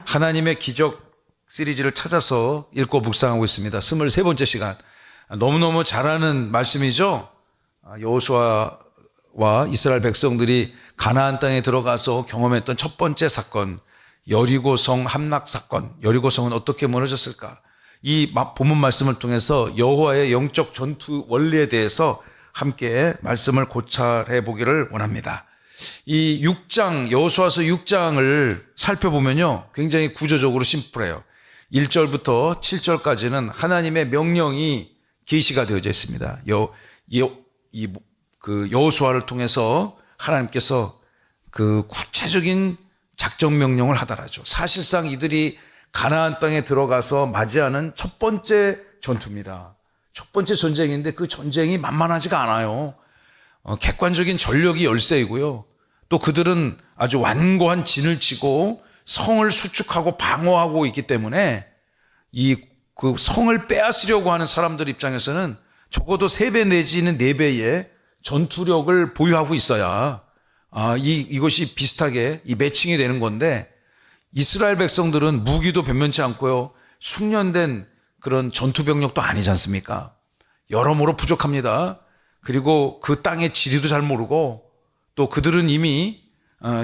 하나님의 기적 시리즈를 찾아서 읽고 묵상하고 있습니다. 23번째 시간. 너무너무 잘 아는 말씀이죠. 여호수아와 이스라엘 백성들이 가나안 땅에 들어가서 경험했던 첫 번째 사건, 여리고성 함락 사건. 여리고성은 어떻게 무너졌을까? 이 본문 말씀을 통해서 여호와의 영적 전투 원리에 대해서 함께 말씀을 고찰해 보기를 원합니다. 이 6장, 여호수아서 6장을 살펴보면요, 굉장히 구조적으로 심플해요. 1절부터 7절까지는 하나님의 명령이 계시가 되어져 있습니다. 여호수아를 통해서 하나님께서 그 구체적인 작전 명령을 하더라죠. 사실상 이들이 가나안 땅에 들어가서 맞이하는 첫 번째 전투입니다. 첫 번째 전쟁인데 그 전쟁이 만만하지가 않아요. 객관적인 전력이 열세이고요. 또 그들은 아주 완고한 진을 치고 성을 수축하고 방어하고 있기 때문에 그 성을 빼앗으려고 하는 사람들 입장에서는 적어도 3배 내지는 4배의 전투력을 보유하고 있어야 이것이 비슷하게 매칭이 되는 건데, 이스라엘 백성들은 무기도 변변치 않고요, 숙련된 그런 전투 병력도 아니지 않습니까? 여러모로 부족합니다. 그리고 그 땅의 지리도 잘 모르고, 또 그들은 이미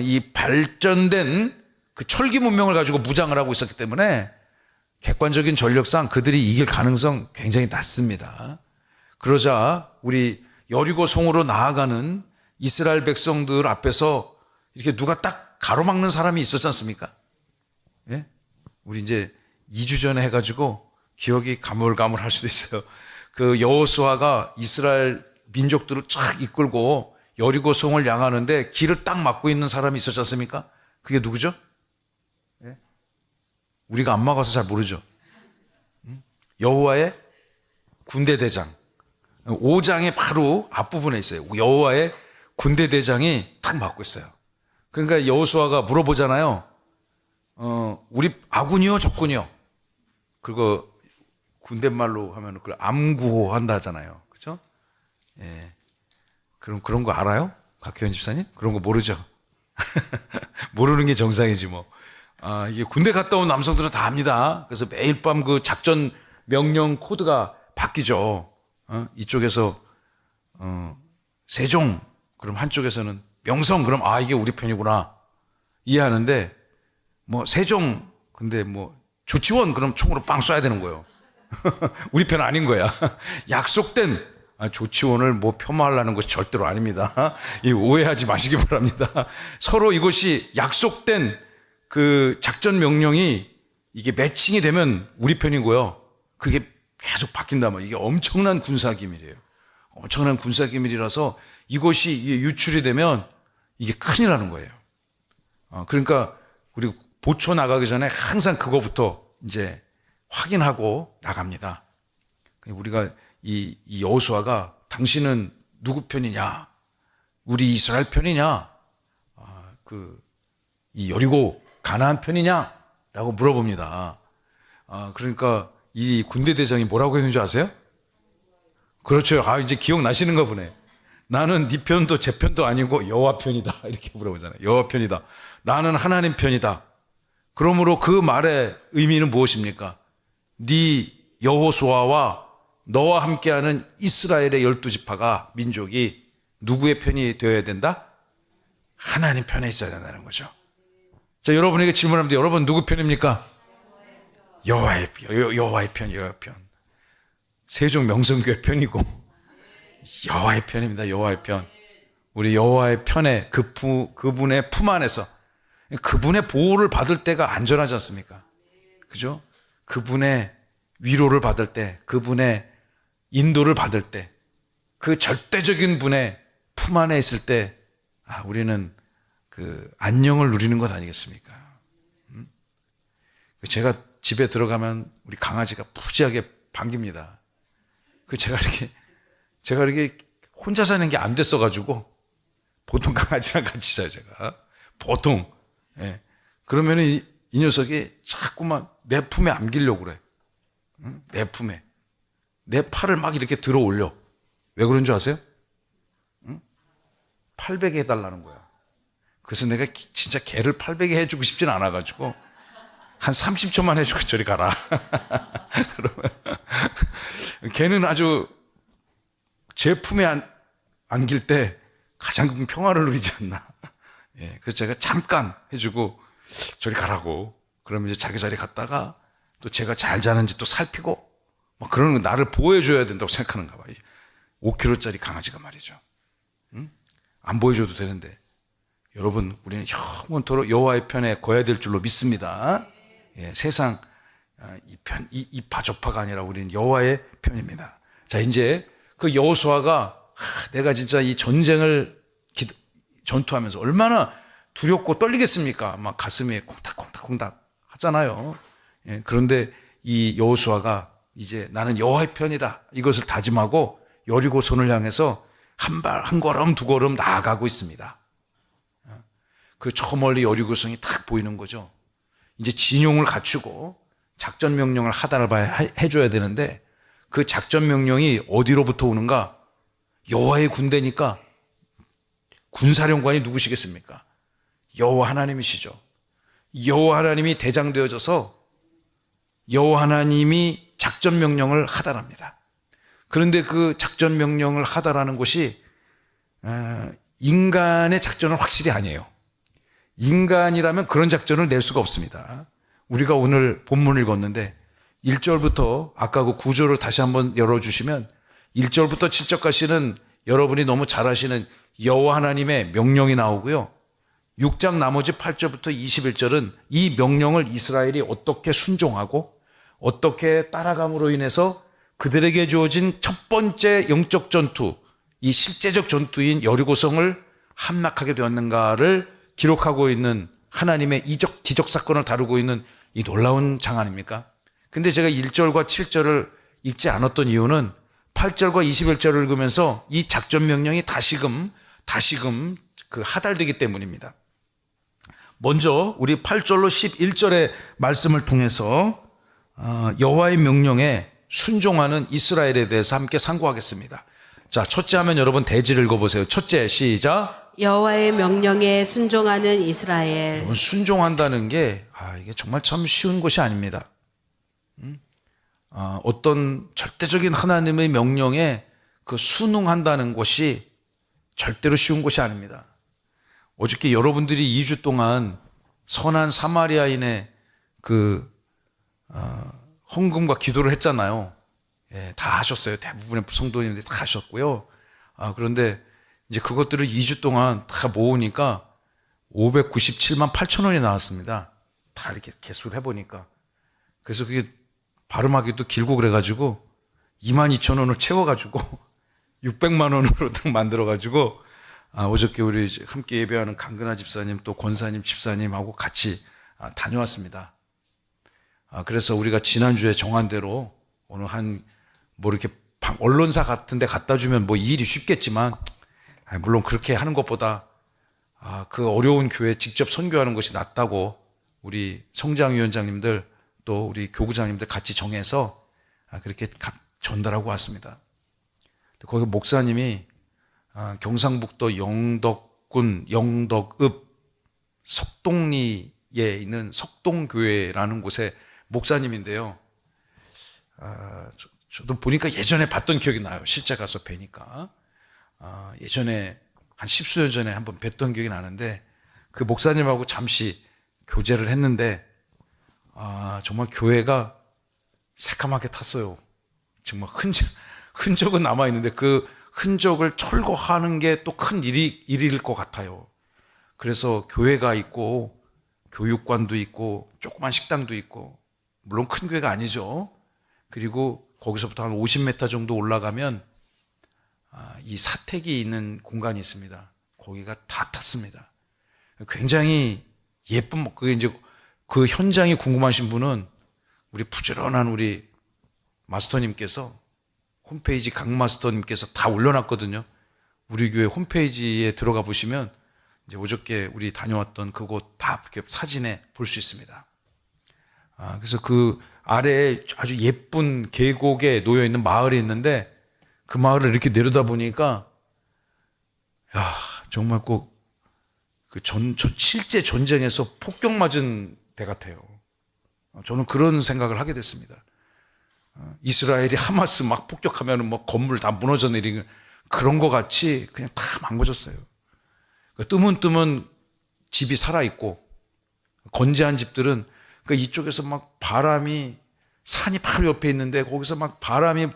이 발전된 그 철기 문명을 가지고 무장을 하고 있었기 때문에 객관적인 전력상 그들이 이길 가능성 굉장히 낮습니다. 그러자 우리 여리고 성으로 나아가는 이스라엘 백성들 앞에서 이렇게 누가 딱 가로막는 사람이 있었지 않습니까? 예? 우리 이제 2주 전에 해가지고 기억이 가물가물할 수도 있어요. 그 여호수아가 이스라엘 민족들을 쫙 이끌고 여리고 성을 향하는데 길을 딱 막고 있는 사람이 있었지 않습니까? 그게 누구죠? 예? 우리가 안 막아서 잘 모르죠. 여호와의 군대 대장. 5장의 바로 앞부분에 있어요. 여호와의 군대 대장이 딱 막고 있어요. 그러니까 여호수아가 물어보잖아요. 우리 아군이요, 적군이요? 그리고 군대말로 하면 그걸 암구호 한다 하잖아요. 그죠? 예. 그런 거 알아요? 박혜원 집사님? 그런 거 모르죠? 모르는 게 정상이지 뭐. 이게 군대 갔다 온 남성들은 다 압니다. 그래서 매일 밤 그 작전 명령 코드가 바뀌죠. 이쪽에서 세종, 그럼 한쪽에서는 명성, 그럼 이게 우리 편이구나 이해하는데, 뭐 세종, 근데 뭐 조치원, 그럼 총으로 빵 쏴야 되는 거예요. 우리 편 아닌 거야. 약속된 조치원을 뭐 폄하하려는 것이 절대로 아닙니다. 오해하지 마시기 바랍니다. 서로 이것이 약속된 그 작전 명령이 이게 매칭이 되면 우리 편이고요, 그게 계속 바뀐단 말이에요. 이게 엄청난 군사기밀이에요. 엄청난 군사기밀이라서 이것이 유출이 되면 이게 큰일 나는 거예요. 그러니까 우리 보초 나가기 전에 항상 그거부터 이제 확인하고 나갑니다. 우리가 이 여호수아가 당신은 누구 편이냐? 우리 이스라엘 편이냐? 이 여리고 가나안 편이냐? 라고 물어봅니다. 그러니까 이 군대 대장이 뭐라고 했는지 아세요? 그렇죠. 이제 기억나시는가 보네. 나는 네 편도 제 편도 아니고 여호와 편이다. 이렇게 물어보잖아요. 여호와 편이다. 나는 하나님 편이다. 그러므로 그 말의 의미는 무엇입니까? 네 여호수아와 너와 함께하는 이스라엘의 12지파가, 민족이 누구의 편이 되어야 된다? 하나님 편에 있어야 된다는 거죠. 자, 여러분에게 질문합니다. 여러분 누구 편입니까? 여호와의 편, 여호와의 편. 세종 명성교회 편이고 여호와의 편입니다. 여호와의 편. 우리 여호와의 편에 그분의 품 안에서, 그분의 보호를 받을 때가 안전하지 않습니까? 그죠? 그분의 위로를 받을 때, 그분의 인도를 받을 때, 그 절대적인 분의 품 안에 있을 때, 우리는 그 안녕을 누리는 것 아니겠습니까? 제가 집에 들어가면 우리 강아지가 푸지하게 반깁니다. 제가 이렇게 혼자 사는 게 안 됐어가지고, 보통 강아지랑 같이 자요, 제가. 보통. 예. 그러면 이 녀석이 자꾸만 내 품에 안기려고 그래. 내 품에. 내 팔을 막 이렇게 들어 올려. 왜 그런 줄 아세요? 800에 해달라는 거야. 그래서 내가 진짜 개를 800에 해주고 싶진 않아가지고 한 30초만 해주고 저리 가라. 그러면 걔는 아주 제 품에 안길 때 가장 큰 평화를 누리지 않나. 예, 그래서 제가 잠깐 해주고 저리 가라고. 그러면 이제 자기 자리 갔다가 또 제가 잘 자는지 또 살피고 막 그러는 거 나를 보호해줘야 된다고 생각하는가 봐요. 5kg짜리 강아지가 말이죠. 응? 안 보여줘도 되는데 여러분 우리는 영원토록 여호와의 편에 거야 될 줄로 믿습니다. 예, 세상 이 파조파가 아니라 우리는 여호와의 편입니다. 자, 이제 그 여호수아가 내가 진짜 이 전쟁을 전투하면서 얼마나 두렵고 떨리겠습니까? 막 가슴이 콩닥콩닥콩닥 하잖아요. 예, 그런데 이 여호수아가 이제 나는 여호와의 편이다 이것을 다짐하고 여리고손을 향해서 한 걸음 두 걸음 나아가고 있습니다. 그 저 멀리 여리고성이 딱 보이는 거죠. 이제 진용을 갖추고 작전 명령을 하달을 해줘야 되는데 그 작전 명령이 어디로부터 오는가? 여호와의 군대니까 군사령관이 누구시겠습니까? 여호와 하나님이시죠. 여호와 하나님이 대장되어져서 여호와 하나님이 작전 명령을 하달합니다. 그런데 그 작전 명령을 하달하는 것이 인간의 작전은 확실히 아니에요. 인간이라면 그런 작전을 낼 수가 없습니다. 우리가 오늘 본문을 읽었는데 1절부터 아까 그 구조를 다시 한번 열어주시면 1절부터 7절까지는 여러분이 너무 잘 아시는 여호와 하나님의 명령이 나오고요. 6장 나머지 8절부터 21절은 이 명령을 이스라엘이 어떻게 순종하고 어떻게 따라감으로 인해서 그들에게 주어진 첫 번째 영적 전투, 이 실제적 전투인 여리고성을 함락하게 되었는가를 기록하고 있는 하나님의 기적 사건을 다루고 있는 이 놀라운 장 아닙니까? 근데 제가 1절과 7절을 읽지 않았던 이유는 8절과 21절을 읽으면서 이 작전 명령이 다시금 그 하달되기 때문입니다. 먼저 우리 8절로 11절의 말씀을 통해서 여호와의 명령에 순종하는 이스라엘에 대해서 함께 상고하겠습니다. 자, 첫째 하면 여러분 대지를 읽어보세요. 첫째, 시작. 여호와의 명령에 순종하는 이스라엘. 여러분, 순종한다는 게 이게 정말 참 쉬운 것이 아닙니다. 어떤 절대적인 하나님의 명령에 그 순응한다는 것이 절대로 쉬운 것이 아닙니다. 어저께 여러분들이 2주 동안 선한 사마리아인의 그 헌금과 기도를 했잖아요. 예, 다 하셨어요. 대부분의 성도님들이 다 하셨고요. 그런데 이제 그것들을 2주 동안 다 모으니까 597만 8천 원이 나왔습니다. 다 이렇게 개수를 해보니까. 그래서 그게 발음하기도 길고 그래가지고 22,000원을 채워가지고 600만 원으로 딱 만들어가지고 어저께 우리 함께 예배하는 강근하 집사님 또 권사님 집사님하고 같이 다녀왔습니다. 그래서 우리가 지난주에 정한 대로 오늘 뭐 이렇게 언론사 같은 데 갖다 주면 뭐 이 일이 쉽겠지만 물론 그렇게 하는 것보다 그 어려운 교회에 직접 선교하는 것이 낫다고 우리 성장위원장님들 또 우리 교구장님들 같이 정해서 그렇게 전달하고 왔습니다. 거기 목사님이 경상북도 영덕군 영덕읍 석동리에 있는 석동교회라는 곳의 목사님인데요. 저도 보니까 예전에 봤던 기억이 나요. 실제 가서 뵈니까. 예전에 한 10수년 전에 한번 뵀던 기억이 나는데 그 목사님하고 잠시 교제를 했는데 정말 교회가 새카맣게 탔어요. 정말 흔적은 남아있는데 그 흔적을 철거하는 게 또 큰 일일 것 같아요. 그래서 교회가 있고 교육관도 있고 조그만 식당도 있고 물론 큰 교회가 아니죠. 그리고 거기서부터 한 50m 정도 올라가면 이 사택이 있는 공간이 있습니다. 거기가 다 탔습니다. 굉장히 예쁜 그게 이제 그 현장이 궁금하신 분은 우리 부지런한 우리 마스터님께서 홈페이지 강 마스터님께서 다 올려놨거든요. 우리 교회 홈페이지에 들어가 보시면 이제 어저께 우리 다녀왔던 그곳 다 이렇게 사진에 볼 수 있습니다. 그래서 그 아래에 아주 예쁜 계곡에 놓여 있는 마을이 있는데 그 마을을 이렇게 내려다 보니까 정말 꼭 그 실제 전쟁에서 폭격 맞은 데 같아요. 저는 그런 생각을 하게 됐습니다. 이스라엘이 하마스 막 폭격하면 뭐 건물 다 무너져 내리는 그런 거 같이 그냥 다 망가졌어요. 뜨문뜨문 집이 살아있고 건재한 집들은 이쪽에서 막 바람이 산이 바로 옆에 있는데 거기서 막 바람이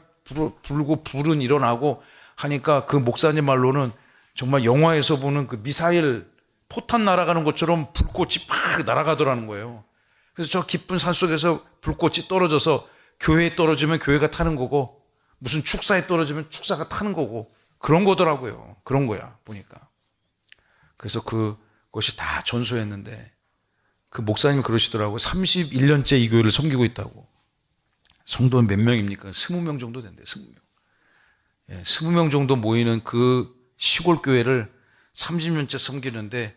불고 불은 일어나고 하니까 그 목사님 말로는 정말 영화에서 보는 그 미사일 포탄 날아가는 것처럼 불꽃이 막 날아가더라는 거예요. 그래서 저 깊은 산 속에서 불꽃이 떨어져서 교회에 떨어지면 교회가 타는 거고 무슨 축사에 떨어지면 축사가 타는 거고 그런 거더라고요. 그런 거야 보니까. 그래서 그것이 다 전소했는데 그 목사님이 그러시더라고요. 31년째 이 교회를 섬기고 있다고. 성도는 몇 명입니까? 20명 정도 된대요. 20명. 20명 정도 모이는 그 시골 교회를 30년째 섬기는데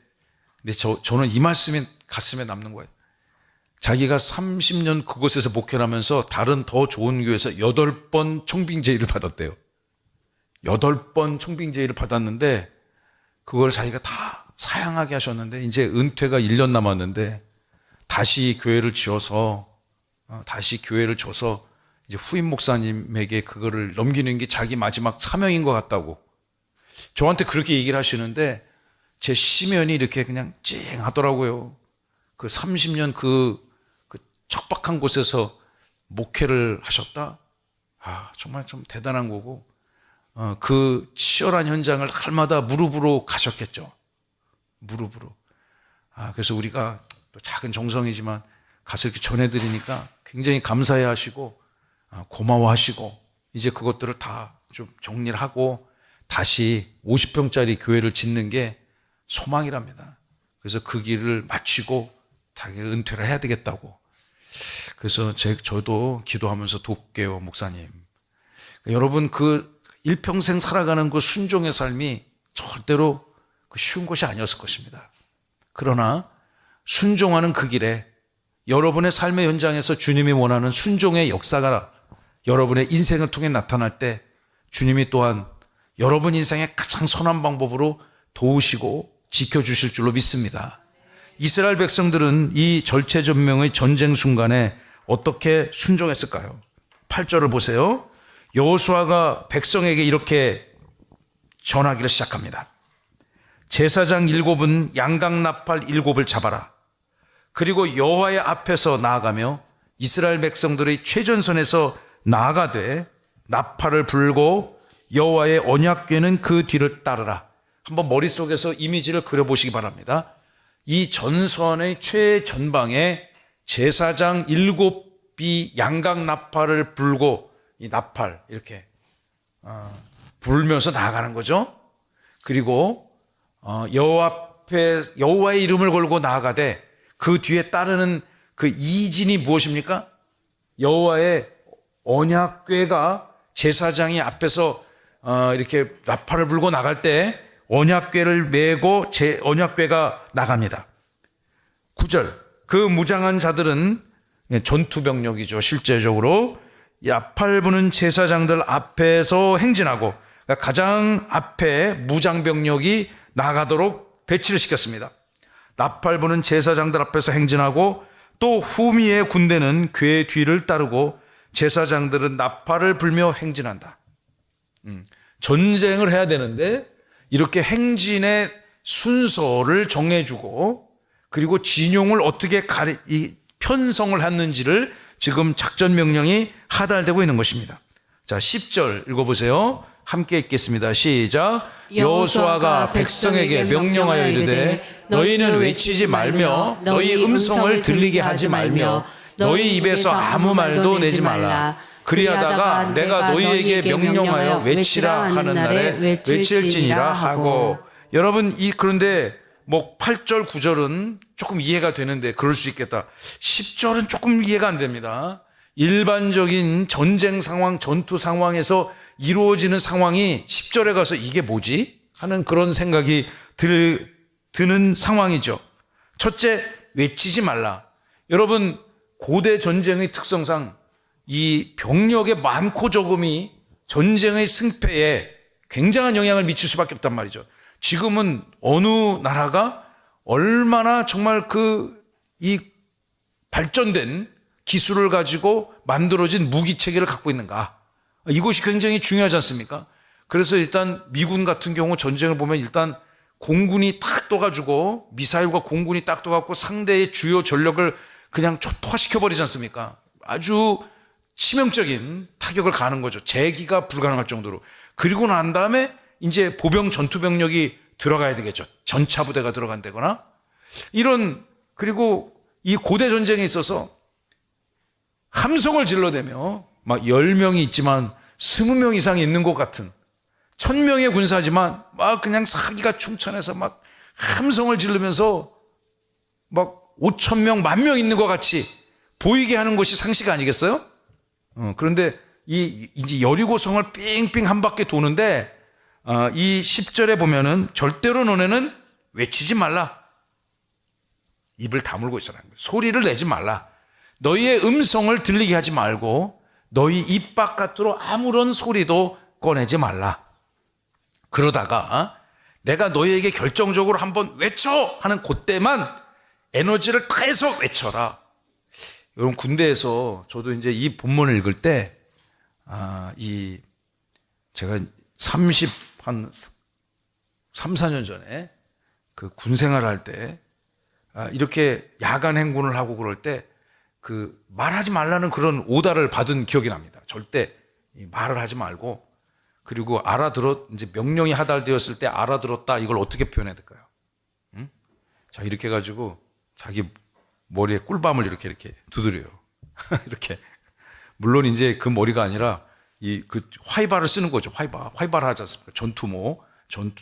근데 저는 이 말씀이 가슴에 남는 거예요. 자기가 30년 그곳에서 목회를 하면서 다른 더 좋은 교회에서 8번 청빙제의를 받았대요. 8번 청빙제의를 받았는데 그걸 자기가 다 사양하게 하셨는데 이제 은퇴가 1년 남았는데 다시 교회를 지어서 이제 후임 목사님에게 그거를 넘기는 게 자기 마지막 사명인 것 같다고 저한테 그렇게 얘기를 하시는데 제 심연이 이렇게 그냥 찡하더라고요. 그 30년 그 척박한 곳에서 목회를 하셨다? 정말 좀 대단한 거고 그 치열한 현장을 날마다 무릎으로 가셨겠죠. 무릎으로. 그래서 우리가 또 작은 정성이지만 가서 이렇게 전해드리니까 굉장히 감사해 하시고 고마워하시고 이제 그것들을 다 좀 정리를 하고 다시 50평짜리 교회를 짓는 게 소망이랍니다. 그래서 그 길을 마치고 자기 은퇴를 해야 되겠다고. 그래서 저도 기도하면서 돕게요, 목사님. 여러분 그 일평생 살아가는 그 순종의 삶이 절대로 쉬운 것이 아니었을 것입니다. 그러나 순종하는 그 길에 여러분의 삶의 현장에서 주님이 원하는 순종의 역사가 여러분의 인생을 통해 나타날 때 주님이 또한 여러분 인생의 가장 선한 방법으로 도우시고 지켜주실 줄로 믿습니다. 이스라엘 백성들은 이 절체절명의 전쟁 순간에 어떻게 순종했을까요? 8절을 보세요. 여호수아가 백성에게 이렇게 전하기를 시작합니다. 제사장 7은 양강나팔 7을 잡아라. 그리고 여호와의 앞에서 나아가며 이스라엘 백성들의 최전선에서 나아가되 나팔을 불고 여호와의 언약궤는 그 뒤를 따르라. 한번 머릿속에서 이미지를 그려보시기 바랍니다. 이 전선의 최전방에 제사장 7이 양강나팔을 불고 이 나팔 이렇게 불면서 나아가는 거죠. 그리고 여호와의 이름을 걸고 나아가되 그 뒤에 따르는 그 이진이 무엇입니까? 여호와의 언약궤가 제사장이 앞에서 이렇게 나팔을 불고 나갈 때 언약궤를 메고 언약궤가 나갑니다. 9절 그 무장한 자들은 전투병력이죠. 실제적으로 나팔 부는 제사장들 앞에서 행진하고 가장 앞에 무장병력이 나가도록 배치를 시켰습니다. 나팔 부는 제사장들 앞에서 행진하고 또 후미의 군대는 궤 뒤를 따르고 제사장들은 나팔을 불며 행진한다. 전쟁을 해야 되는데 이렇게 행진의 순서를 정해주고 그리고 진용을 어떻게 편성을 했는지를 지금 작전 명령이 하달되고 있는 것입니다. 자, 10절 읽어보세요. 함께 읽겠습니다. 시작. 여호수아가 백성에게 명령하여 이르되 너희는 외치지 말며 너희 음성을 들리게 하지 말며 너희 입에서 아무 말도 내지 말라. 그리하다가 내가 너희에게 명령하여 외치라 하는 날에 외칠지니라 하고. 여러분 그런데 8절 9절은 조금 이해가 되는데 그럴 수 있겠다. 10절은 조금 이해가 안 됩니다. 일반적인 전쟁 상황, 전투 상황에서 이루어지는 상황이 10절에 가서 이게 뭐지? 하는 그런 생각이 드는 상황이죠. 첫째, 외치지 말라. 여러분 고대 전쟁의 특성상 이 병력의 많고 적음이 전쟁의 승패에 굉장한 영향을 미칠 수밖에 없단 말이죠. 지금은 어느 나라가 얼마나 정말 이 발전된 기술을 가지고 만들어진 무기 체계를 갖고 있는가? 이것이 굉장히 중요하지 않습니까? 그래서 일단 미군 같은 경우 전쟁을 보면 일단 공군이 딱 떠가지고 미사일과 공군이 딱 떠갖고 상대의 주요 전력을 그냥 초토화시켜버리지 않습니까? 아주 치명적인 타격을 가하는 거죠. 재기가 불가능할 정도로. 그리고 난 다음에 이제 보병 전투병력이 들어가야 되겠죠. 전차부대가 들어간다거나 이런. 그리고 이 고대 전쟁에 있어서 함성을 질러대며 막 10명이 있지만 20명 이상이 있는 것 같은 1000명의 군사지만 막 그냥 사기가 충천해서 막 함성을 지르면서 막 5000명, 10,000명 있는 것 같이 보이게 하는 것이 상식 아니겠어요? 그런데 이제 여리고성을 삥삥 한 바퀴 도는데 이 10절에 보면은 절대로 너네는 외치지 말라. 입을 다물고 있어라는 거예요. 소리를 내지 말라. 너희의 음성을 들리게 하지 말고 너희 입 바깥으로 아무런 소리도 꺼내지 말라. 그러다가 내가 너희에게 결정적으로 한번 외쳐 하는 그때만 에너지를 다해서 외쳐라. 여러분, 군대에서 저도 이제 이 본문을 읽을 때 제가 3, 4년 전에 그 군 생활할 때 이렇게 야간 행군을 하고 그럴 때 그 말하지 말라는 그런 오다를 받은 기억이 납니다. 절대 말을 하지 말고. 그리고 이제 명령이 하달되었을 때 알아들었다, 이걸 어떻게 표현해야 될까요? 응? 자, 이렇게 해가지고 자기 머리에 꿀밤을 이렇게 두드려요. 이렇게. 물론 이제 그 머리가 아니라 그 화이바를 쓰는 거죠. 화이바를 하지 않습니까?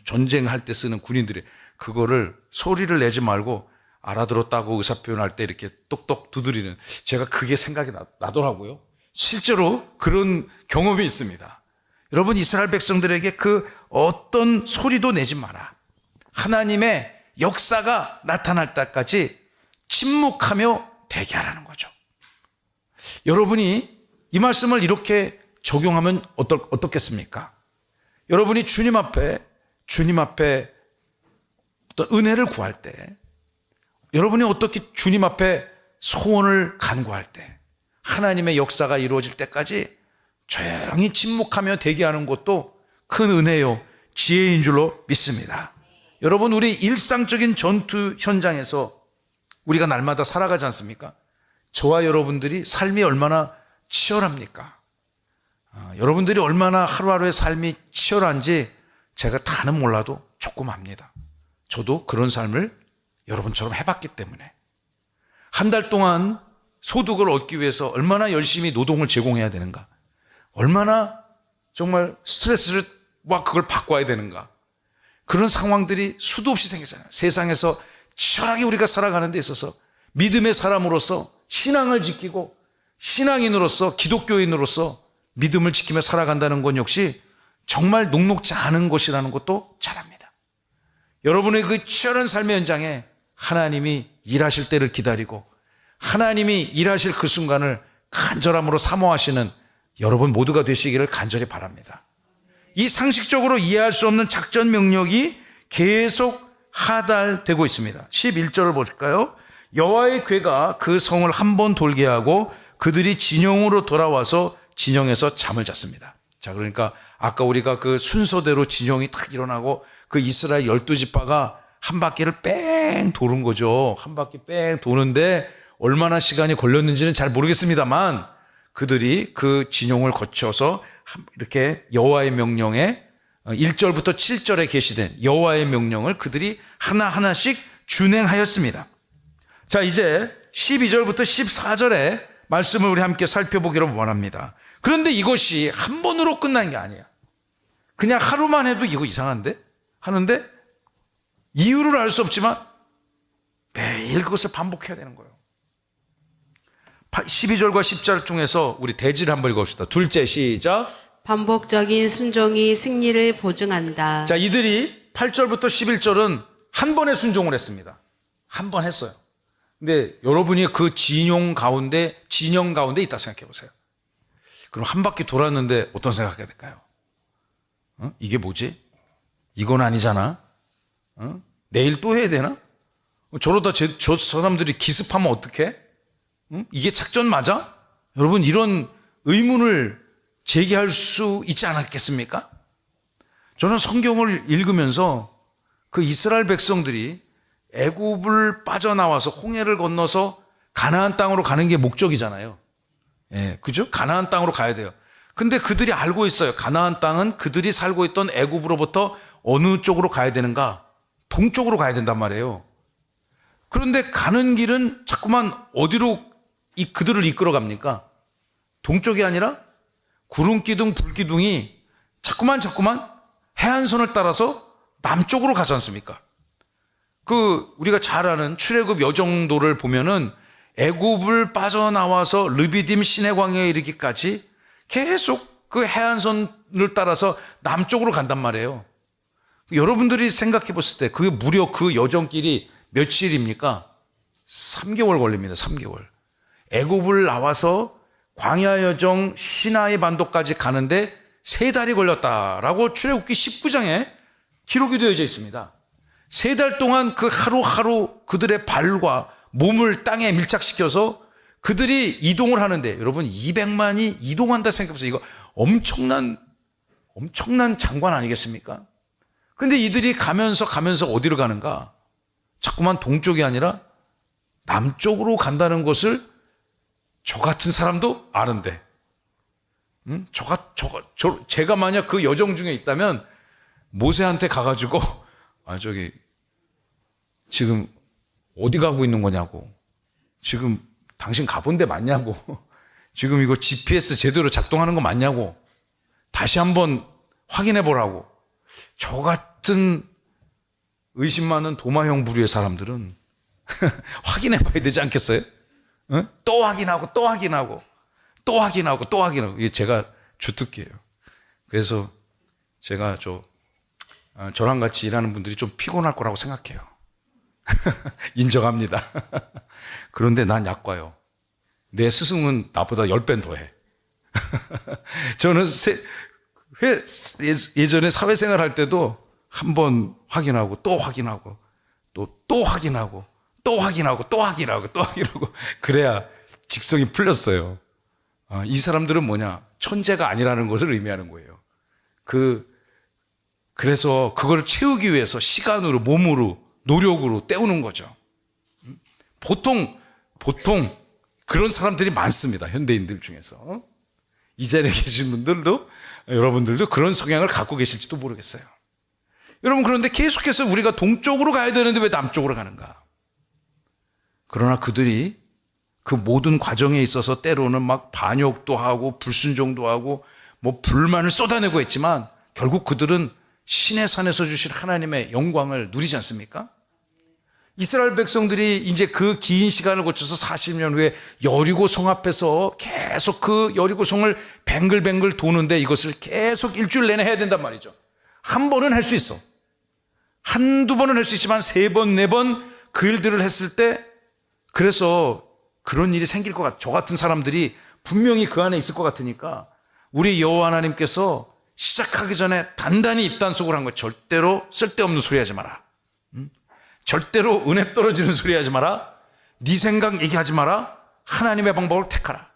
전쟁할 때 쓰는 군인들이 그거를 소리를 내지 말고 알아들었다고 의사표현할 때 이렇게 똑똑 두드리는, 제가 그게 생각이 나더라고요. 실제로 그런 경험이 있습니다. 여러분, 이스라엘 백성들에게 그 어떤 소리도 내지 마라. 하나님의 역사가 나타날 때까지 침묵하며 대기하라는 거죠. 여러분이 이 말씀을 이렇게 적용하면 어떻겠습니까? 여러분이 주님 앞에 어떤 은혜를 구할 때, 여러분이 어떻게 주님 앞에 소원을 간구할 때, 하나님의 역사가 이루어질 때까지 조용히 침묵하며 대기하는 것도 큰 은혜요, 지혜인 줄로 믿습니다. 여러분, 우리 일상적인 전투 현장에서 우리가 날마다 살아가지 않습니까? 저와 여러분들이 삶이 얼마나 치열합니까? 여러분들이 얼마나 하루하루의 삶이 치열한지 제가 다는 몰라도 조금 압니다. 저도 그런 삶을 여러분처럼 해봤기 때문에. 한 달 동안 소득을 얻기 위해서 얼마나 열심히 노동을 제공해야 되는가, 얼마나 정말 스트레스를 그걸 바꿔야 되는가, 그런 상황들이 수도 없이 생기잖아요. 세상에서 치열하게 우리가 살아가는 데 있어서 믿음의 사람으로서 신앙을 지키고 신앙인으로서 기독교인으로서 믿음을 지키며 살아간다는 건 역시 정말 녹록지 않은 것이라는 것도 잘 압니다. 여러분의 그 치열한 삶의 현장에 하나님이 일하실 때를 기다리고 하나님이 일하실 그 순간을 간절함으로 사모하시는 여러분 모두가 되시기를 간절히 바랍니다. 이 상식적으로 이해할 수 없는 작전 명령이 계속 하달되고 있습니다. 11절을 보실까요? 여호와의 궤가 그 성을 한 번 돌게 하고 그들이 진영으로 돌아와서 진영에서 잠을 잤습니다. 자, 그러니까 아까 우리가 그 순서대로 진영이 탁 일어나고 그 이스라엘 12지파가 한 바퀴를 뺑 도는 거죠. 한 바퀴 뺑 도는데 얼마나 시간이 걸렸는지는 잘 모르겠습니다만 그들이 그 진영을 거쳐서 이렇게 여호와의 명령에 1절부터 7절에 게시된 여호와의 명령을 그들이 하나하나씩 준행하였습니다. 자, 이제 12절부터 14절의 말씀을 우리 함께 살펴보기를 원합니다. 그런데 이것이 한 번으로 끝난 게 아니야. 그냥 하루만 해도 이거 이상한데? 하는데 이유를 알 수 없지만 매일 그것을 반복해야 되는 거예요. 12절과 10절 중에서 우리 대지를 한번 읽어봅시다. 둘째, 시작. 반복적인 순종이 승리를 보증한다. 자, 이들이 8절부터 11절은 한 번에 순종을 했습니다. 한 번 했어요. 근데 여러분이 그 진영 가운데 있다 생각해 보세요. 그럼 한 바퀴 돌았는데 어떤 생각이 될까요? 이게 뭐지? 이건 아니잖아. 내일 또 해야 되나? 저러다 저 사람들이 기습하면 어떡해? 응? 이게 작전 맞아? 여러분 이런 의문을 제기할 수 있지 않았겠습니까? 저는 성경을 읽으면서 그 이스라엘 백성들이 애굽을 빠져나와서 홍해를 건너서 가나안 땅으로 가는 게 목적이잖아요. 예, 그죠? 가나안 땅으로 가야 돼요. 근데 그들이 알고 있어요. 가나안 땅은 그들이 살고 있던 애굽으로부터 어느 쪽으로 가야 되는가? 동쪽으로 가야 된단 말이에요. 그런데 가는 길은 자꾸만 어디로 그들을 이끌어 갑니까? 동쪽이 아니라 구름기둥, 불기둥이 자꾸만 해안선을 따라서 남쪽으로 가지 않습니까? 우리가 잘 아는 출애굽 여정도를 보면은 애굽을 빠져나와서 르비딤 시내 광야에 이르기까지 계속 그 해안선을 따라서 남쪽으로 간단 말이에요. 여러분들이 생각해 봤을 때 그게 무려 그 여정길이 며칠입니까? 3개월 걸립니다. 3개월. 애굽을 나와서 광야 여정 시나이 반도까지 가는데 3달이 걸렸다라고 출애굽기 19장에 기록이 되어져 있습니다. 3달 동안 그 하루하루 그들의 발과 몸을 땅에 밀착시켜서 그들이 이동을 하는데, 여러분 200만이 이동한다 생각해보세요. 이거 엄청난 장관 아니겠습니까? 근데 이들이 가면서 어디로 가는가? 자꾸만 동쪽이 아니라 남쪽으로 간다는 것을 저 같은 사람도 아는데, 제가 만약 그 여정 중에 있다면 모세한테 가가지고 지금 어디 가고 있는 거냐고, 지금 당신 가본 데 맞냐고, 지금 이거 GPS 제대로 작동하는 거 맞냐고 다시 한번 확인해 보라고. 저 같은 의심 많은 도마형 부류의 사람들은 확인해 봐야 되지 않겠어요? 또 확인하고 이게 제가 주특기예요. 그래서 제가 저랑 같이 일하는 분들이 좀 피곤할 거라고 생각해요. 인정합니다. 그런데 난 약과요. 내 스승은 나보다 10배는 더해. 저는 예전에 사회생활 할 때도 한 번 확인하고 또 확인하고 또 확인하고 그래야 직성이 풀렸어요. 이 사람들은 뭐냐? 천재가 아니라는 것을 의미하는 거예요. 그래서 그걸 채우기 위해서 시간으로, 몸으로, 노력으로 때우는 거죠. 보통 그런 사람들이 많습니다. 현대인들 중에서. 이 자리에 계신 분들도, 여러분들도 그런 성향을 갖고 계실지도 모르겠어요. 여러분, 그런데 계속해서 우리가 동쪽으로 가야 되는데 왜 남쪽으로 가는가? 그러나 그들이 그 모든 과정에 있어서 때로는 막 반역도 하고 불순종도 하고 뭐 불만을 쏟아내고 했지만 결국 그들은 신의 산에서 주신 하나님의 영광을 누리지 않습니까? 이스라엘 백성들이 이제 그 긴 시간을 거쳐서 40년 후에 여리고 성 앞에서 계속 그 여리고 성을 뱅글뱅글 도는데 이것을 계속 일주일 내내 해야 된단 말이죠. 한 번은 할 수 있어. 한두 번은 할 수 있지만 3번, 4번 그 일들을 했을 때, 그래서 그런 일이 생길 것 같아. 저 같은 사람들이 분명히 그 안에 있을 것 같으니까 우리 여호와 하나님께서 시작하기 전에 단단히 입단속을 한 거, 절대로 쓸데없는 소리 하지 마라. 절대로 은혜 떨어지는 소리 하지 마라. 네 생각 얘기하지 마라. 하나님의 방법을 택하라.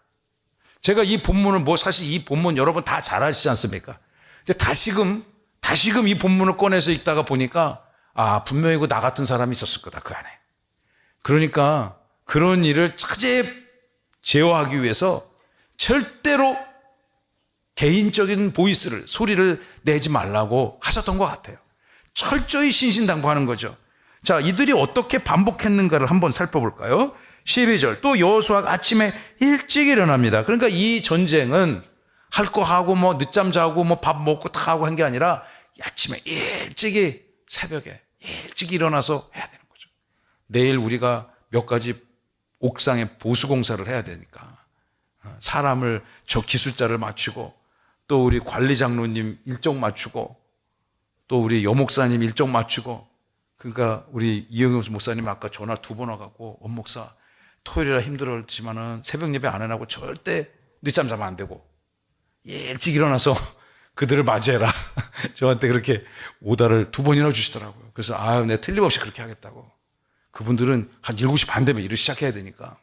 제가 이 본문을 사실 이 본문 여러분 다 잘 아시지 않습니까? 근데 다시금 이 본문을 꺼내서 읽다가 보니까 분명히 나 같은 사람이 있었을 거다 그 안에. 그러니까 그런 일을 제어하기 위해서 절대로 개인적인 소리를 내지 말라고 하셨던 것 같아요. 철저히 신신당부하는 거죠. 자, 이들이 어떻게 반복했는가를 한번 살펴볼까요? 12절, 또 여호수아가 아침에 일찍 일어납니다. 그러니까 이 전쟁은 할 거 하고 뭐 늦잠 자고 뭐 밥 먹고 다 하고 한 게 아니라 아침에 새벽에 일찍 일어나서 해야 되는 거죠. 내일 우리가 몇 가지 옥상에 보수공사를 해야 되니까 사람을, 저 기술자를 맞추고, 또 우리 관리장로님 일정 맞추고, 또 우리 여목사님 일정 맞추고, 그러니까 우리 이영용 목사님 아까 전화 2번 와갖고, 원목사 토요일이라 힘들었지만은 새벽 예배 안 하고 절대 늦잠 자면 안 되고 일찍 일어나서 그들을 맞이해라. 저한테 그렇게 오다를 2번이나 주시더라고요. 그래서 내가 틀림없이 그렇게 하겠다고. 그분들은 한 7시 반 되면 일을 시작해야 되니까.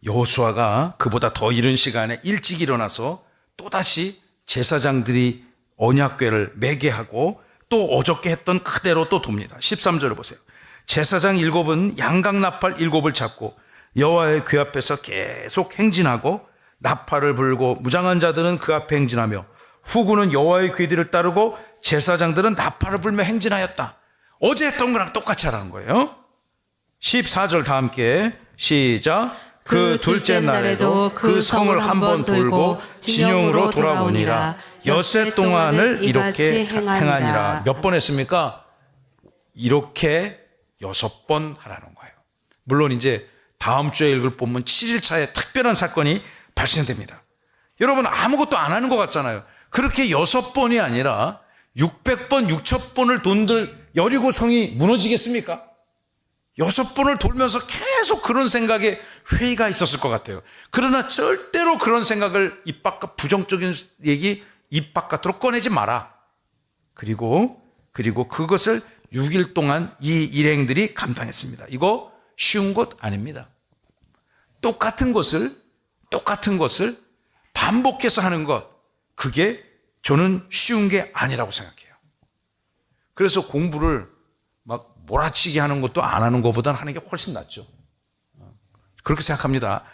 여호수아가 그보다 더 이른 시간에 일찍 일어나서 또다시 제사장들이 언약궤를 매게 하고 또 어저께 했던 그대로 또 돕니다. 13절을 보세요. 제사장 7은 양각 나팔 7을 잡고 여호와의 궤 앞에서 계속 행진하고 나팔을 불고 무장한 자들은 그 앞에 행진하며 후구는 여호와의 궤들을 따르고 제사장들은 나팔을 불며 행진하였다. 어제 했던 거랑 똑같이 하라는 거예요. 14절 다 함께 시작. 그 둘째 날에도 그 성을 한번 돌고 진영으로 돌아오니라. 엿새 동안을 이렇게 행하니라. 몇 번 했습니까? 이렇게 6번 하라는 거예요. 물론 이제 다음 주에 읽을 본문 7일차에 특별한 사건이 발생됩니다. 여러분 아무것도 안 하는 것 같잖아요. 그렇게 6번이 아니라 600번, 6,000번을 돈들 여리고성이 무너지겠습니까? 6번을 돌면서 계속 그런 생각에 회의가 있었을 것 같아요. 그러나 절대로 그런 생각을 입 바깥 부정적인 얘기 입 바깥으로 꺼내지 마라. 그리고 그것을 6일 동안 이 일행들이 감당했습니다. 이거 쉬운 것 아닙니다. 똑같은 것을 반복해서 하는 것, 그게 저는 쉬운 게 아니라고 생각해요. 그래서 공부를 막 몰아치기 하는 것도 안 하는 것보다는 하는 게 훨씬 낫죠. 그렇게 생각합니다.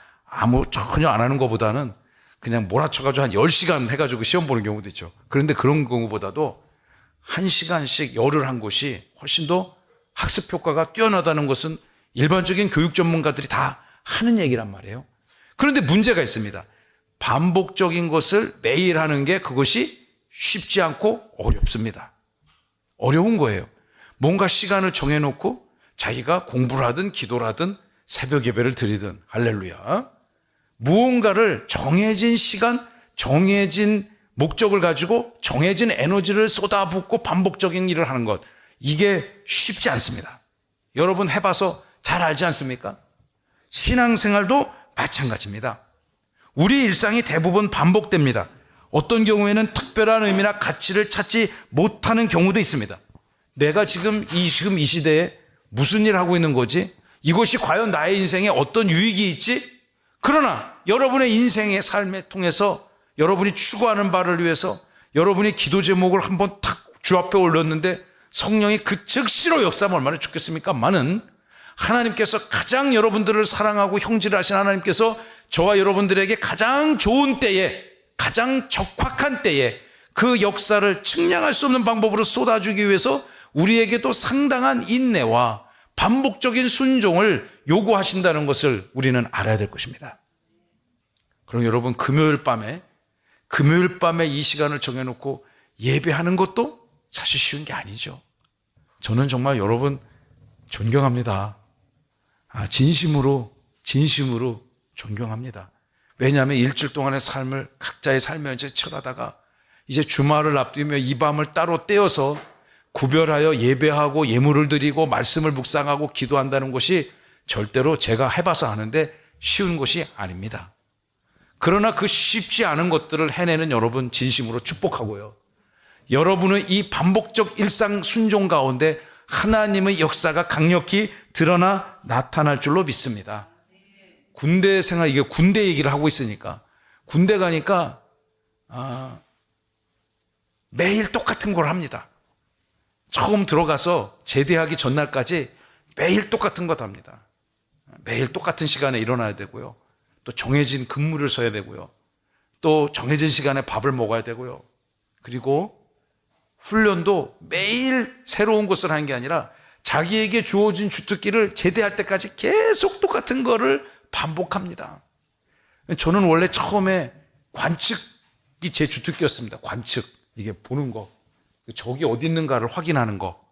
전혀 안 하는 것보다는 그냥 몰아쳐가지고 한 10시간 해가지고 시험 보는 경우도 있죠. 그런데 그런 경우보다도 1시간씩 열을 한 곳이 훨씬 더 학습 효과가 뛰어나다는 것은 일반적인 교육 전문가들이 다 하는 얘기란 말이에요. 그런데 문제가 있습니다. 반복적인 것을 매일 하는 게 그것이 쉽지 않고 어렵습니다. 어려운 거예요. 뭔가 시간을 정해놓고 자기가 공부를 하든 기도를 하든 새벽 예배를 드리든 할렐루야. 무언가를 정해진 시간, 정해진 목적을 가지고 정해진 에너지를 쏟아붓고 반복적인 일을 하는 것, 이게 쉽지 않습니다. 여러분 해봐서 잘 알지 않습니까? 신앙생활도 마찬가지입니다. 우리 일상이 대부분 반복됩니다. 어떤 경우에는 특별한 의미나 가치를 찾지 못하는 경우도 있습니다. 내가 지금 이 시대에 무슨 일을 하고 있는 거지? 이것이 과연 나의 인생에 어떤 유익이 있지? 그러나 여러분의 인생의 삶에 통해서 여러분이 추구하는 바를 위해서 여러분이 기도 제목을 한번 탁 주 앞에 올렸는데 성령이 그 즉시로 역사하면 얼마나 좋겠습니까? 많은 하나님께서 가장 여러분들을 사랑하고 형질하신 하나님께서 저와 여러분들에게 가장 좋은 때에, 가장 적확한 때에 그 역사를 측량할 수 없는 방법으로 쏟아주기 위해서 우리에게도 상당한 인내와 반복적인 순종을 요구하신다는 것을 우리는 알아야 될 것입니다. 그럼 여러분 금요일 밤에 이 시간을 정해놓고 예배하는 것도 사실 쉬운 게 아니죠. 저는 정말 여러분 존경합니다. 진심으로 존경합니다. 왜냐하면 일주일 동안의 삶을 각자의 삶에 이제 처하다가 이제 주말을 앞두며 이 밤을 따로 떼어서 구별하여 예배하고 예물을 드리고 말씀을 묵상하고 기도한다는 것이 절대로 제가 해봐서 아는데 쉬운 것이 아닙니다. 그러나 그 쉽지 않은 것들을 해내는 여러분 진심으로 축복하고요. 여러분의 이 반복적 일상 순종 가운데 하나님의 역사가 강력히 드러나 나타날 줄로 믿습니다. 군대 생활, 이게 군대 얘기를 하고 있으니까 군대 가니까 매일 똑같은 걸 합니다. 처음 들어가서 제대하기 전날까지 매일 똑같은 것 합니다. 매일 똑같은 시간에 일어나야 되고요. 또 정해진 근무를 서야 되고요. 또 정해진 시간에 밥을 먹어야 되고요. 그리고 훈련도 매일 새로운 것을 하는 게 아니라 자기에게 주어진 주특기를 제대할 때까지 계속 똑같은 거를 반복합니다. 저는 원래 처음에 관측이 제 주특기였습니다. 관측, 이게 보는 거. 적이 어디 있는가를 확인하는 거.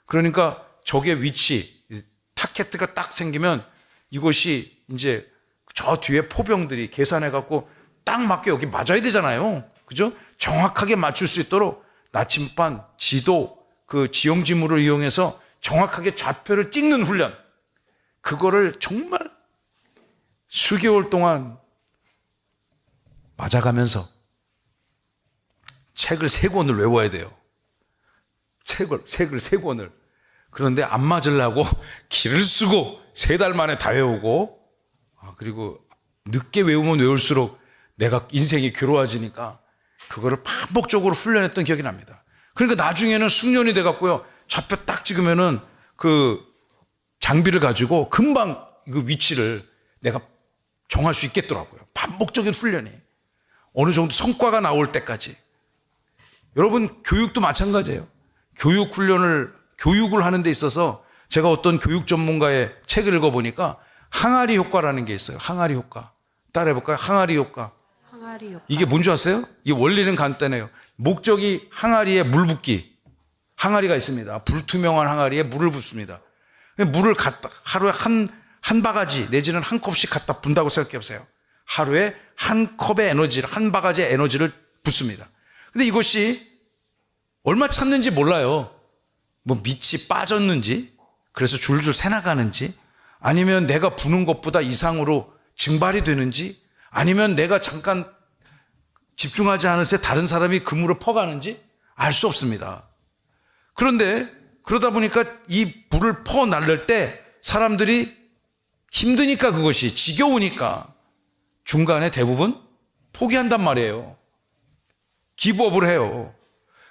그러니까 적의 위치, 타켓트가 딱 생기면 이것이 이제 저 뒤에 포병들이 계산해갖고 딱 맞게 여기 맞아야 되잖아요. 그죠? 정확하게 맞출 수 있도록 나침반, 지도, 그 지형지물을 이용해서 정확하게 좌표를 찍는 훈련. 그거를 정말 수개월 동안 맞아가면서 책을 3권을 외워야 돼요. 책을 3권을. 그런데 안 맞으려고 길을 쓰고 3달 만에 다 외우고, 그리고 늦게 외우면 외울수록 내가 인생이 괴로워지니까 그거를 반복적으로 훈련했던 기억이 납니다. 그러니까 나중에는 숙련이 돼갖고요. 좌표 딱 찍으면은 그 장비를 가지고 금방 그 위치를 내가 정할 수 있겠더라고요. 반복적인 훈련이. 어느 정도 성과가 나올 때까지. 여러분, 교육도 마찬가지예요. 교육을 하는 데 있어서 제가 어떤 교육 전문가의 책을 읽어보니까 항아리 효과라는 게 있어요. 항아리 효과. 따라해볼까요? 항아리 효과. 항아리 효과. 이게 뭔지 아세요? 이 원리는 간단해요. 목적이 항아리에 물 붓기. 항아리가 있습니다. 불투명한 항아리에 물을 붓습니다. 물을 하루에 한 바가지 내지는 한 컵씩 갖다 분다고 생각해 보세요. 하루에 한 컵의 에너지를, 한 바가지의 에너지를 붓습니다. 근데 이것이 얼마 찼는지 몰라요. 뭐 밑이 빠졌는지, 그래서 줄줄 새나가는지, 아니면 내가 부는 것보다 이상으로 증발이 되는지, 아니면 내가 잠깐 집중하지 않을 새 다른 사람이 그 물을 퍼가는지 알 수 없습니다. 그런데 그러다 보니까 이 물을 퍼 날릴 때 사람들이 힘드니까, 그것이 지겨우니까 중간에 대부분 포기한단 말이에요. 기부업을 해요.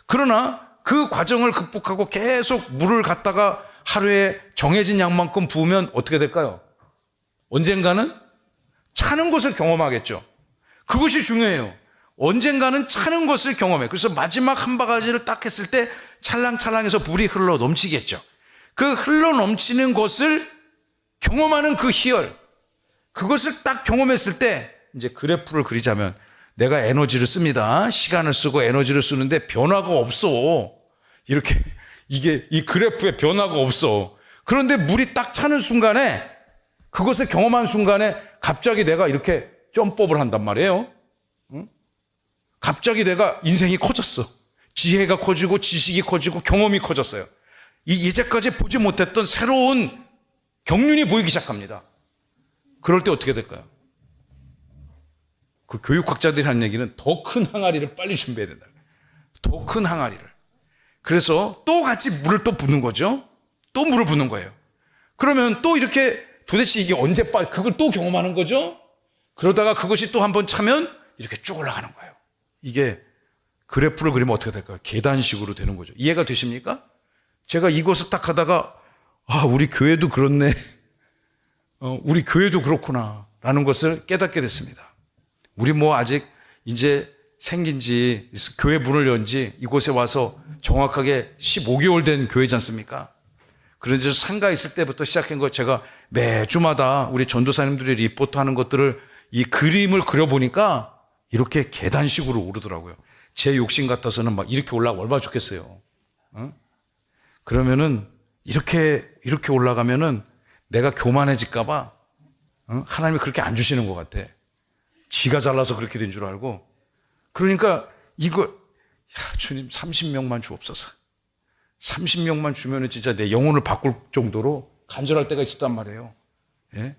그러나 그 과정을 극복하고 계속 물을 갖다가 하루에 정해진 양만큼 부으면 어떻게 될까요? 언젠가는 차는 것을 경험하겠죠. 그것이 중요해요. 언젠가는 차는 것을 경험해. 그래서 마지막 한 바가지를 딱 했을 때 찰랑찰랑해서 물이 흘러 넘치겠죠. 그 흘러 넘치는 것을 경험하는 그 희열, 그것을 딱 경험했을 때 이제 그래프를 그리자면 내가 에너지를 씁니다. 시간을 쓰고 에너지를 쓰는데 변화가 없어. 이렇게 이게 이 그래프에 변화가 없어. 그런데 물이 딱 차는 순간에, 그것을 경험한 순간에 갑자기 내가 이렇게 점법을 한단 말이에요. 갑자기 내가 인생이 커졌어. 지혜가 커지고 지식이 커지고 경험이 커졌어요. 이제까지 보지 못했던 새로운 경륜이 보이기 시작합니다. 그럴 때 어떻게 될까요? 그 교육학자들이 하는 얘기는 더 큰 항아리를 빨리 준비해야 된다. 더 큰 항아리를. 그래서 또 같이 물을 또 붓는 거죠. 또 물을 붓는 거예요. 그러면 또 이렇게 도대체 이게 언제 그걸 또 경험하는 거죠. 그러다가 그것이 또 한번 차면 이렇게 쭉 올라가는 거예요. 이게 그래프를 그리면 어떻게 될까요? 계단식으로 되는 거죠. 이해가 되십니까? 제가 이것을 딱 하다가 우리 교회도 그렇네. 우리 교회도 그렇구나 라는 것을 깨닫게 됐습니다. 우리 뭐 아직 이제 생긴 지, 교회 문을 연 지 이곳에 와서 정확하게 15개월 된 교회지 않습니까? 그런데 상가 있을 때부터 시작한 거, 제가 매주마다 우리 전도사님들이 리포트 하는 것들을 이 그림을 그려보니까 이렇게 계단식으로 오르더라고요. 제 욕심 같아서는 막 이렇게 올라가면 얼마나 좋겠어요. 그러면은 이렇게 올라가면은 내가 교만해질까봐 하나님이 그렇게 안 주시는 것 같아. 지가 잘나서 그렇게 된 줄 알고. 그러니까 주님 30명만 주옵소서. 30명만 주면은 진짜 내 영혼을 바꿀 정도로 간절할 때가 있었단 말이에요. 예?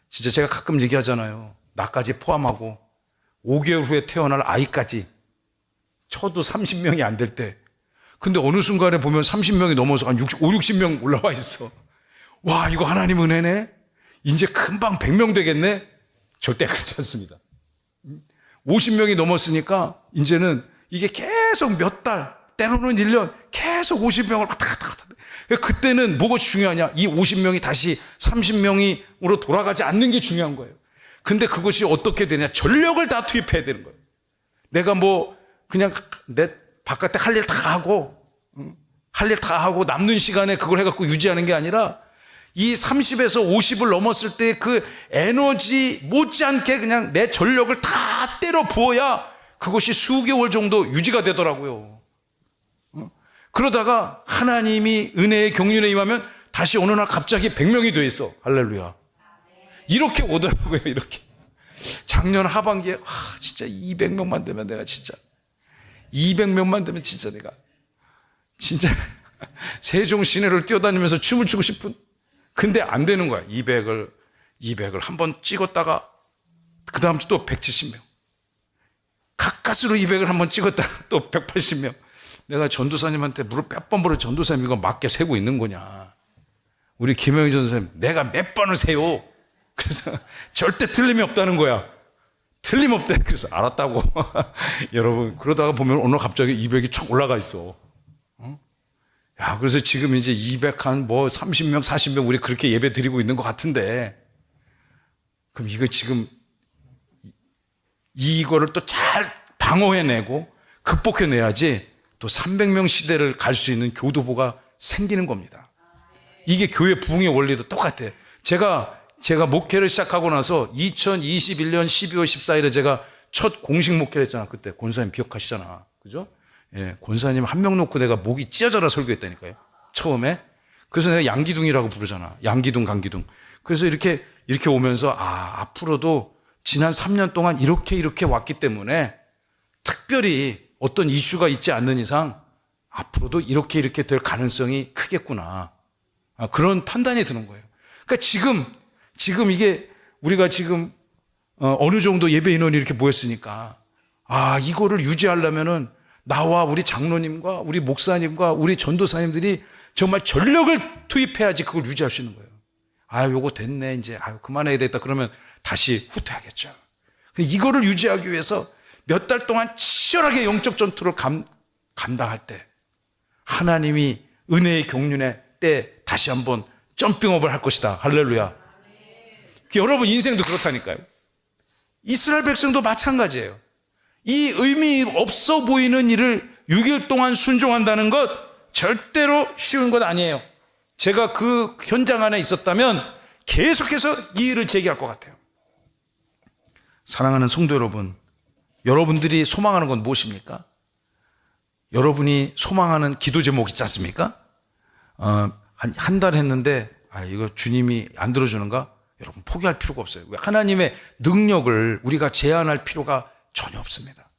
진짜 제가 가끔 얘기하잖아요. 나까지 포함하고 5개월 후에 태어날 아이까지 쳐도 30명이 안 될 때. 근데 어느 순간에 보면 30명이 넘어서 한 60명 올라와 있어. 와, 이거 하나님 은혜네? 이제 금방 100명 되겠네? 절대 그렇지 않습니다. 50명이 넘었으니까 이제는 이게 계속 몇 달, 때로는 1년 계속 50명을 왔다 갔다. 그때는 뭐가 중요하냐? 이 50명이 다시 30명으로 돌아가지 않는 게 중요한 거예요. 근데 그것이 어떻게 되냐? 전력을 다 투입해야 되는 거예요. 내가 뭐 그냥 내 바깥에 할 일 다 하고 남는 시간에 그걸 해갖고 유지하는 게 아니라 이 30에서 50을 넘었을 때 그 에너지 못지않게 그냥 내 전력을 다 때려 부어야 그것이 수개월 정도 유지가 되더라고요. 그러다가 하나님이 은혜의 경륜에 임하면 다시 어느 날 갑자기 100명이 돼 있어. 할렐루야. 이렇게 오더라고요. 이렇게. 작년 하반기에 진짜 200명만 되면 내가 진짜 200명만 되면 진짜 내가 진짜 세종 시내를 뛰어다니면서 춤을 추고 싶은. 근데 안 되는 거야. 200을 한번 찍었다가 그 다음 주 또 170명. 가까스로 200을 한번 찍었다가 또 180명. 내가 전도사님한테 무릎 몇 번 부러 전도사님 이거 맞게 세고 있는 거냐. 우리 김영희 전도사님 내가 몇 번을 세요. 그래서 절대 틀림이 없다는 거야. 틀림없대. 그래서 알았다고. 여러분, 그러다가 보면 오늘 갑자기 200이 촉 올라가 있어. 야, 그래서 지금 이제 200 한 뭐 30명, 40명 우리 그렇게 예배 드리고 있는 것 같은데, 그럼 이거 지금 이거를 또 잘 방어해내고 극복해내야지 또 300명 시대를 갈 수 있는 교도보가 생기는 겁니다. 이게 교회 부흥의 원리도 똑같아. 제가 목회를 시작하고 나서 2021년 12월 14일에 제가 첫 공식 목회를 했잖아. 그때 권사님 기억하시잖아. 그죠? 예, 권사님 한 명 놓고 내가 목이 찢어져라 설교했다니까요. 처음에. 그래서 내가 양기둥이라고 부르잖아. 양기둥, 강기둥. 그래서 이렇게 오면서, 앞으로도 지난 3년 동안 이렇게 왔기 때문에 특별히 어떤 이슈가 있지 않는 이상 앞으로도 이렇게 될 가능성이 크겠구나. 그런 판단이 드는 거예요. 그러니까 지금 이게 우리가 지금 어느 정도 예배 인원이 이렇게 모였으니까 이거를 유지하려면은 나와 우리 장로님과 우리 목사님과 우리 전도사님들이 정말 전력을 투입해야지 그걸 유지할 수 있는 거예요. 요거 됐네. 이제 그만해야 되겠다. 그러면 다시 후퇴하겠죠. 이거를 유지하기 위해서 몇 달 동안 치열하게 영적 전투를 감당할 때 하나님이 은혜의 경륜의 때 다시 한번 점핑업을 할 것이다. 할렐루야. 여러분 인생도 그렇다니까요. 이스라엘 백성도 마찬가지예요. 이 의미 없어 보이는 일을 6일 동안 순종한다는 것 절대로 쉬운 것 아니에요. 제가 그 현장 안에 있었다면 계속해서 이 일을 제기할 것 같아요. 사랑하는 성도 여러분, 여러분들이 소망하는 건 무엇입니까? 여러분이 소망하는 기도 제목 있지 않습니까? 한 달 했는데 이거 주님이 안 들어주는가? 여러분 포기할 필요가 없어요. 하나님의 능력을 우리가 제한할 필요가 전혀 없습니다.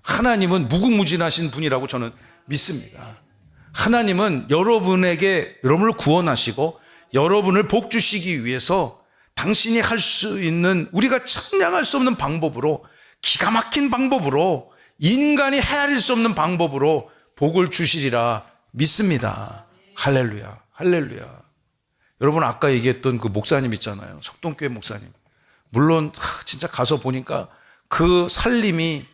하나님은 무궁무진하신 분이라고 저는 믿습니다. 하나님은 여러분을 구원하시고 여러분을 복 주시기 위해서 당신이 할 수 있는 우리가 측량할 수 없는 방법으로 기가 막힌 방법으로 인간이 헤아릴 수 없는 방법으로 복을 주시리라 믿습니다. 할렐루야. 할렐루야. 여러분 아까 얘기했던 그 목사님 있잖아요. 석동교회 목사님. 물론 진짜 가서 보니까 그 살림이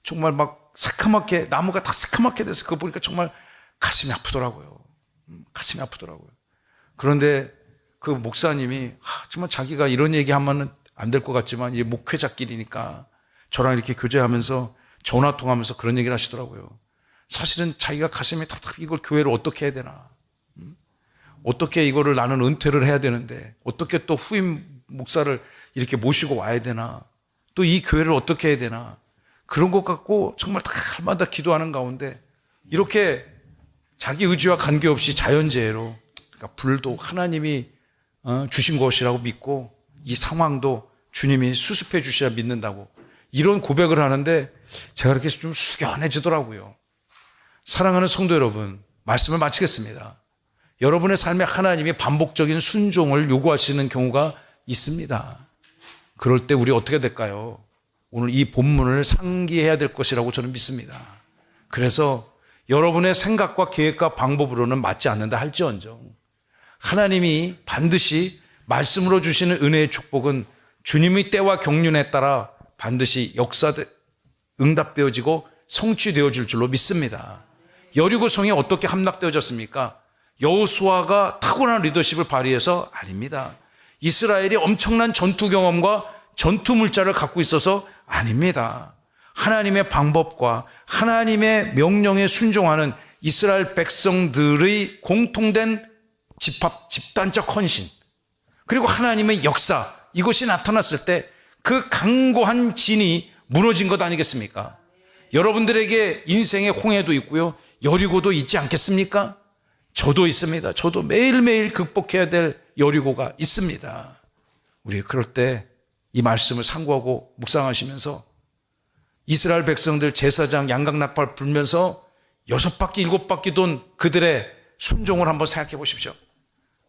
정말 막 새카맣게 나무가 다 새카맣게 돼서 그거 보니까 정말 가슴이 아프더라고요. 가슴이 아프더라고요. 그런데 그 목사님이 정말 자기가 이런 얘기하면 안 될 것 같지만 이게 목회자끼리니까 저랑 이렇게 교제하면서 전화 통하면서 그런 얘기를 하시더라고요. 사실은 자기가 가슴이 답답 이걸 교회를 어떻게 해야 되나. 어떻게 이거를 나는 은퇴를 해야 되는데 어떻게 또 후임 목사를 이렇게 모시고 와야 되나. 또 이 교회를 어떻게 해야 되나. 그런 것 갖고 정말 날마다 기도하는 가운데 이렇게 자기 의지와 관계없이 자연재해로 그러니까 불도 하나님이 주신 것이라고 믿고 이 상황도 주님이 수습해 주셔야 믿는다고 이런 고백을 하는데 제가 이렇게 좀 숙연해지더라고요. 사랑하는 성도 여러분, 말씀을 마치겠습니다. 여러분의 삶에 하나님이 반복적인 순종을 요구하시는 경우가 있습니다. 그럴 때 우리 어떻게 될까요? 오늘 이 본문을 상기해야 될 것이라고 저는 믿습니다. 그래서 여러분의 생각과 계획과 방법으로는 맞지 않는다 할지언정 하나님이 반드시 말씀으로 주시는 은혜의 축복은 주님의 때와 경륜에 따라 반드시 응답되어지고 성취되어질 줄로 믿습니다. 여리고성이 어떻게 함락되어졌습니까? 여호수아가 탁월한 리더십을 발휘해서 아닙니다. 이스라엘이 엄청난 전투 경험과 전투 물자를 갖고 있어서 아닙니다. 하나님의 방법과 하나님의 명령에 순종하는 이스라엘 백성들의 공통된 집단적 헌신 그리고 하나님의 역사 이것이 나타났을 때 그 강고한 진이 무너진 것 아니겠습니까? 여러분들에게 인생의 홍해도 있고요. 여리고도 있지 않겠습니까? 저도 있습니다. 저도 매일매일 극복해야 될 여리고가 있습니다. 우리 그럴 때 이 말씀을 상고하고 묵상하시면서 이스라엘 백성들 제사장 양각나팔 불면서 6바퀴 7바퀴 돈 그들의 순종을 한번 생각해 보십시오.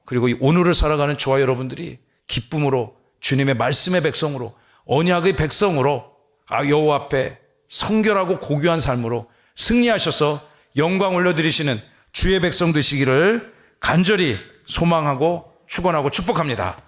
그리고 오늘을 살아가는 저와 여러분들이 기쁨으로 주님의 말씀의 백성으로 언약의 백성으로 여호와 앞에 성결하고 고귀한 삶으로 승리하셔서 영광 올려드리시는 주의 백성 되시기를 간절히 소망하고 축원하고 축복합니다.